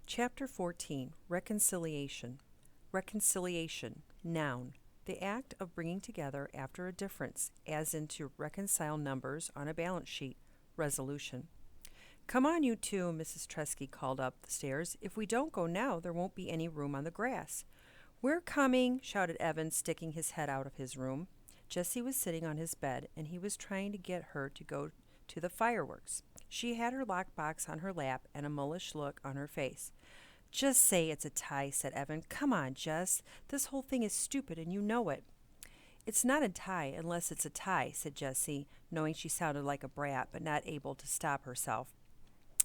Chapter 14 Reconciliation. Reconciliation, noun. The act of bringing together after a difference, as in to reconcile numbers on a balance sheet. Resolution. Come on, you two, Mrs. Tresky called up the stairs. If we don't go now, there won't be any room on the grass. We're coming, shouted Evan, sticking his head out of his room. Jessie was sitting on his bed, and he was trying to get her to go to the fireworks. She had her lockbox on her lap and a mullish look on her face. Just say it's a tie, said Evan. Come on, Jess. This whole thing is stupid, and you know it. It's not a tie unless it's a tie, said Jessie, knowing she sounded like a brat, but not able to stop herself.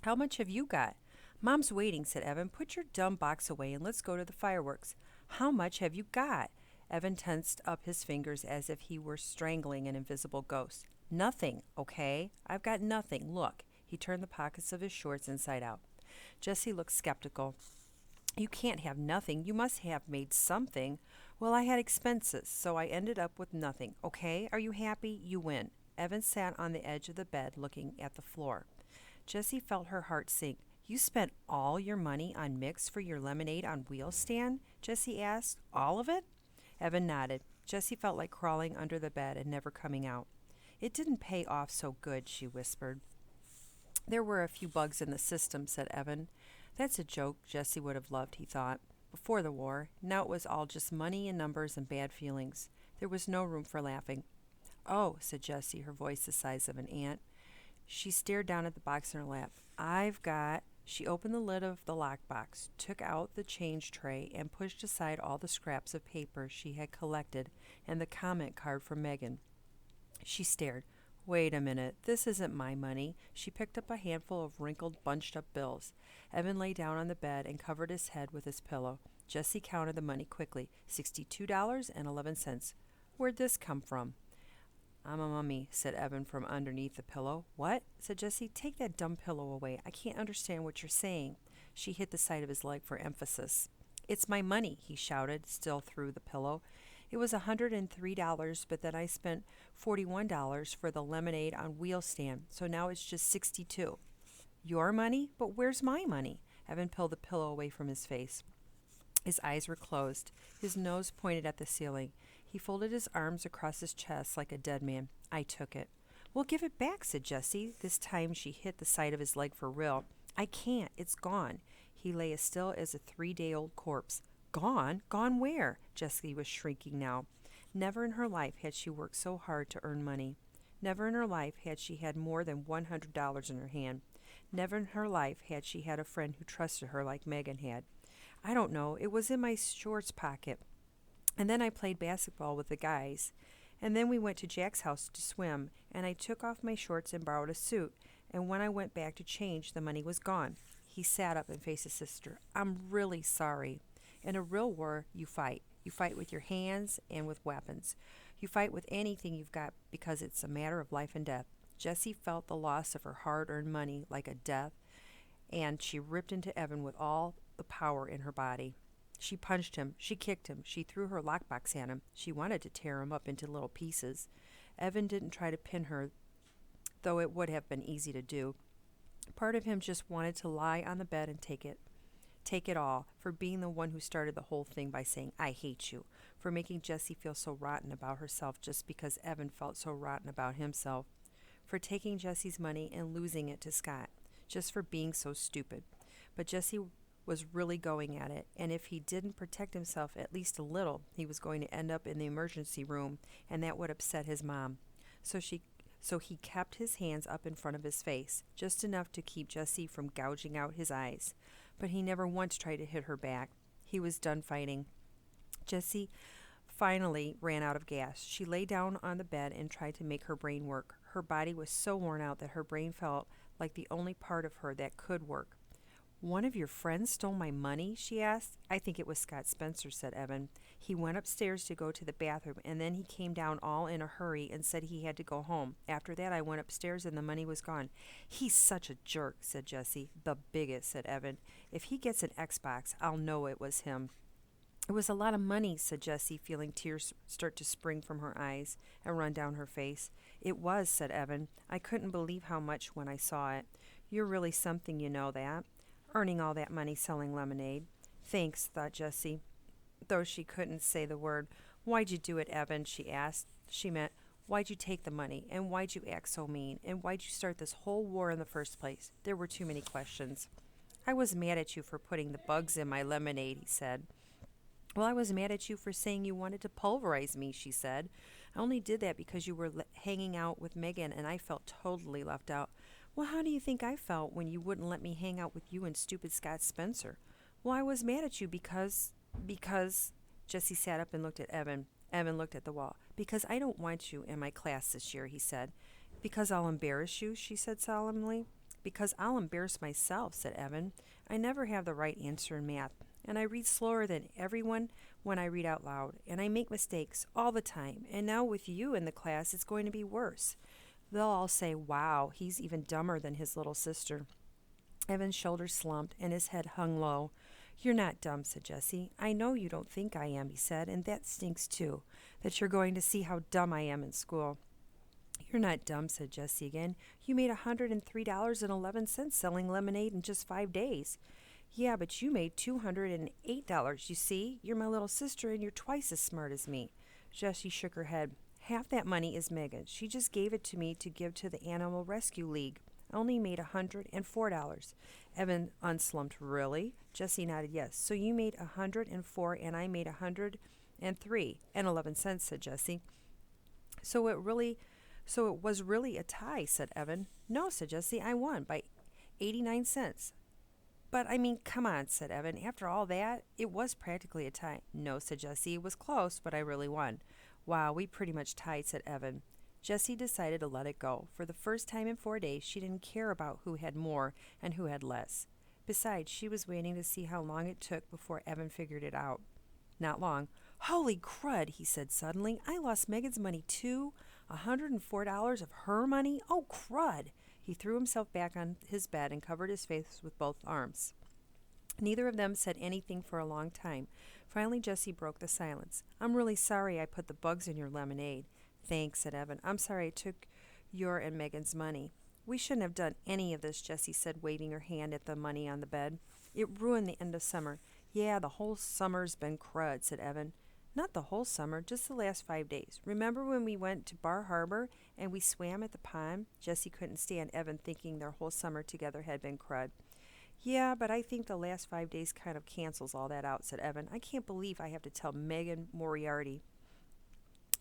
How much have you got? Mom's waiting, said Evan. Put your dumb box away and let's go to the fireworks. How much have you got? Evan tensed up his fingers as if he were strangling an invisible ghost. Nothing, okay? I've got nothing. Look. He turned the pockets of his shorts inside out. Jessie looked skeptical. You can't have nothing. You must have made something. Well, I had expenses, so I ended up with nothing. Okay? Are you happy? You win. Evan sat on the edge of the bed looking at the floor. Jessie felt her heart sink. You spent all your money on mix for your lemonade on wheels stand? Jessie asked. All of it? Evan nodded. Jessie felt like crawling under the bed and never coming out. It didn't pay off so good, she whispered. There were a few bugs in the system, said Evan. That's a joke Jessie would have loved, he thought, before the war. Now it was all just money and numbers and bad feelings. There was no room for laughing. Oh, said Jessie, her voice the size of an ant. She stared down at the box in her lap. I've got... She opened the lid of the lockbox, took out the change tray, and pushed aside all the scraps of paper she had collected and the comment card from Megan. She stared. Wait a minute, this isn't my money. She picked up a handful of wrinkled, bunched-up bills. Evan lay down on the bed and covered his head with his pillow. Jessie counted the money quickly. $62.11. Where'd this come from? I'm a mummy, said Evan from underneath the pillow. What? Said Jessie. Take that dumb pillow away. I can't understand what you're saying. She hit the side of his leg for emphasis. It's my money, he shouted, still through the pillow. It was $103, but then I spent $41 for the lemonade on wheel stand, so now it's just $62. Your money? But where's my money? Evan pulled the pillow away from his face. His eyes were closed. His nose pointed at the ceiling. He folded his arms across his chest like a dead man. I took it. Well, give it back, said Jessie. This time she hit the side of his leg for real. I can't. It's gone. He lay as still as a 3-day-old corpse. Gone? Gone where? Jessie was shrieking now. Never in her life had she worked so hard to earn money. Never in her life had she had more than $100 in her hand. Never in her life had she had a friend who trusted her like Megan had. I don't know. It was in my shorts pocket. And then I played basketball with the guys. And then we went to Jack's house to swim, and I took off my shorts and borrowed a suit. And when I went back to change, the money was gone. He sat up and faced his sister. I'm really sorry. In a real war, you fight. You fight with your hands and with weapons. You fight with anything you've got because it's a matter of life and death. Jessie felt the loss of her hard-earned money like a death, and she ripped into Evan with all the power in her body. She punched him. She kicked him. She threw her lockbox at him. She wanted to tear him up into little pieces. Evan didn't try to pin her, though it would have been easy to do. Part of him just wanted to lie on the bed and take it. Take it all, for being the one who started the whole thing by saying, I hate you, for making Jessie feel so rotten about herself just because Evan felt so rotten about himself, for taking Jessie's money and losing it to Scott, just for being so stupid. But Jessie was really going at it, and if he didn't protect himself at least a little, he was going to end up in the emergency room, and that would upset his mom. So he kept his hands up in front of his face, just enough to keep Jessie from gouging out his eyes. But he never once tried to hit her back. He was done fighting. Jessie finally ran out of gas. She lay down on the bed and tried to make her brain work. Her body was so worn out that her brain felt like the only part of her that could work. One of your friends stole my money? She asked. I think it was Scott Spencer, said Evan. He went upstairs to go to the bathroom, and then he came down all in a hurry and said he had to go home. After that, I went upstairs and the money was gone. He's such a jerk, said Jessie. The biggest, said Evan. If he gets an Xbox, I'll know it was him. It was a lot of money, said Jessie, feeling tears start to spring from her eyes and run down her face. It was, said Evan. I couldn't believe how much when I saw it. You're really something, you know that. earning all that money selling lemonade. Thanks, thought Jessie, though she couldn't say the word. Why'd you do it, Evan? She asked. She meant, why'd you take the money? And why'd you act so mean? And why'd you start this whole war in the first place? There were too many questions. I was mad at you for putting the bugs in my lemonade, he said. Well, I was mad at you for saying you wanted to pulverize me, she said. I only did that because you were hanging out with Megan and I felt totally left out. Well, how do you think I felt when you wouldn't let me hang out with you and stupid Scott Spencer? Well, I was mad at you because Jessie sat up and looked at Evan. Evan looked at the wall. Because I don't want you in my class this year, he said. Because I'll embarrass you, she said solemnly. Because I'll embarrass myself, said Evan. I never have the right answer in math, and I read slower than everyone when I read out loud, and I make mistakes all the time, and now with you in the class, it's going to be worse. They'll all say, wow, he's even dumber than his little sister. Evan's shoulders slumped, and his head hung low. You're not dumb, said Jessie. I know you don't think I am, he said, and that stinks too, that you're going to see how dumb I am in school. You're not dumb, said Jessie again. You made $103.11 selling lemonade in just 5 days. Yeah, but you made $208, you see? You're my little sister and you're twice as smart as me. Jessie shook her head. Half that money is Megan's. She just gave it to me to give to the Animal Rescue League. I only made $104. Evan unslumped. Really? Jessie nodded yes. So you made $104 and I made $103.11, said Jessie. So it was really a tie, said Evan. No, said Jessie, I won by 89 cents. But I mean, come on, said Evan. After all that, it was practically a tie. No, said Jessie, it was close, but I really won. Wow, we pretty much tied, said Evan. Jessie decided to let it go. For the first time in 4 days, she didn't care about who had more and who had less. Besides, she was waiting to see how long it took before Evan figured it out. Not long. Holy crud, he said suddenly. I lost Megan's money too. $104 of her money? Oh, crud! He threw himself back on his bed and covered his face with both arms. Neither of them said anything for a long time. Finally, Jessie broke the silence. I'm really sorry I put the bugs in your lemonade. Thanks, said Evan. I'm sorry I took your and Megan's money. We shouldn't have done any of this, Jessie said, waving her hand at the money on the bed. It ruined the end of summer. Yeah, the whole summer's been crud, said Evan. Not the whole summer, just the last 5 days. Remember when we went to Bar Harbor and we swam at the pond? Jessie couldn't stand Evan thinking their whole summer together had been crud. Yeah, but I think the last 5 days kind of cancels all that out, said Evan. I can't believe I have to tell Megan Moriarty.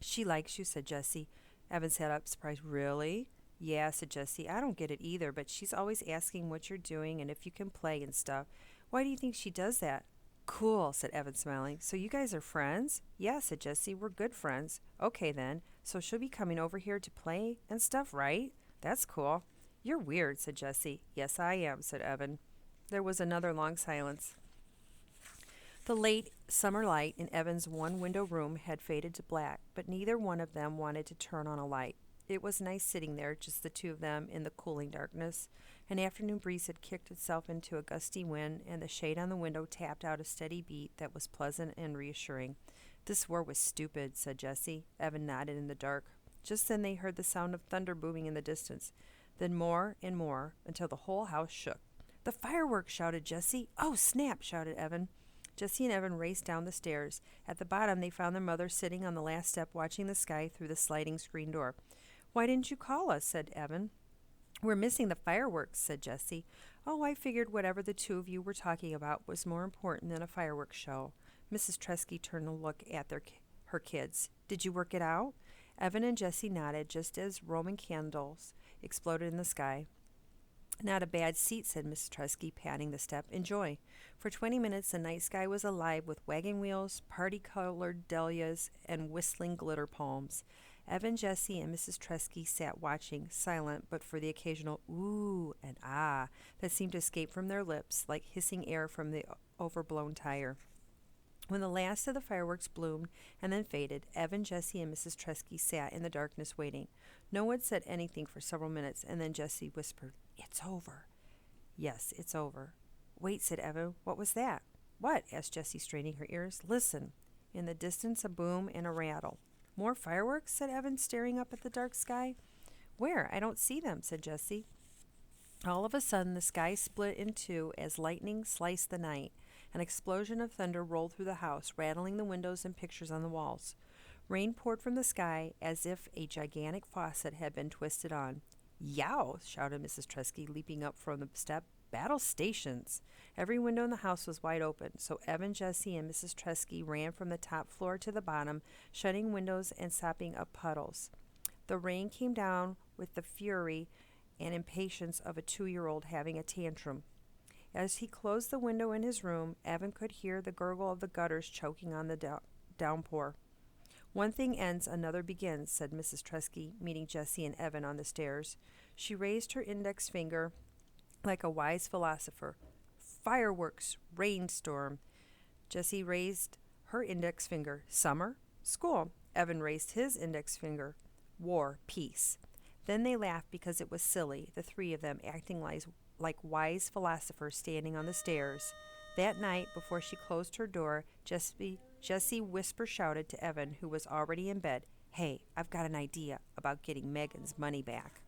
She likes you, said Jessie. Evan sat up, surprised. Really? Yeah, said Jessie. I don't get it either, but she's always asking what you're doing and if you can play and stuff. Why do you think she does that? Cool, said Evan, smiling. So you guys are friends? Yeah, said Jessie. We're good friends. Okay, then. So she'll be coming over here to play and stuff, right? That's cool. You're weird, said Jessie. Yes, I am, said Evan. There was another long silence. The late summer light in Evan's one-window room had faded to black, but neither one of them wanted to turn on a light. It was nice sitting there, just the two of them, in the cooling darkness. An afternoon breeze had kicked itself into a gusty wind, and the shade on the window tapped out a steady beat that was pleasant and reassuring. This war was stupid, said Jessie. Evan nodded in the dark. Just then they heard the sound of thunder booming in the distance, then more and more, until the whole house shook. The fireworks, shouted Jessie. Oh, snap, shouted Evan. Jessie and Evan raced down the stairs. At the bottom, they found their mother sitting on the last step watching the sky through the sliding screen door. Why didn't you call us? Said Evan. We're missing the fireworks, said Jessie. Oh, I figured whatever the two of you were talking about was more important than a fireworks show. Mrs. Tresky turned to look at her kids. Did you work it out? Evan and Jessie nodded just as Roman candles exploded in the sky. Not a bad seat, said Mrs. Tresky, patting the step. Enjoy. For 20 minutes, the night sky was alive with wagon wheels, party-colored dahlias, and whistling glitter palms. Evan, Jessie, and Mrs. Tresky sat watching, silent but for the occasional ooh and ah that seemed to escape from their lips like hissing air from the overblown tire. When the last of the fireworks bloomed and then faded, Evan, Jessie, and Mrs. Tresky sat in the darkness waiting. No one said anything for several minutes, and then Jessie whispered, It's over. Yes, it's over. Wait, said Evan. What was that? What? Asked Jessie, straining her ears. Listen. In the distance, a boom and a rattle. More fireworks? Said Evan, staring up at the dark sky. Where? I don't see them, said Jessie. All of a sudden, the sky split in two as lightning sliced the night. An explosion of thunder rolled through the house, rattling the windows and pictures on the walls. Rain poured from the sky as if a gigantic faucet had been twisted on. Yow! Shouted Mrs. Tresky, leaping up from the step. Battle stations! Every window in the house was wide open, so Evan, Jessie, and Mrs. Tresky ran from the top floor to the bottom, shutting windows and sopping up puddles. The rain came down with the fury and impatience of a 2-year-old having a tantrum. As he closed the window in his room, Evan could hear the gurgle of the gutters choking on the downpour. One thing ends, another begins, said Mrs. Tresky, meeting Jessie and Evan on the stairs. She raised her index finger like a wise philosopher. Fireworks, rainstorm. Jessie raised her index finger. Summer, school. Evan raised his index finger. War, peace. Then they laughed because it was silly, the three of them acting like wise philosophers standing on the stairs. That night, before she closed her door, Jessie whisper shouted to Evan, who was already in bed, "Hey, I've got an idea about getting Megan's money back."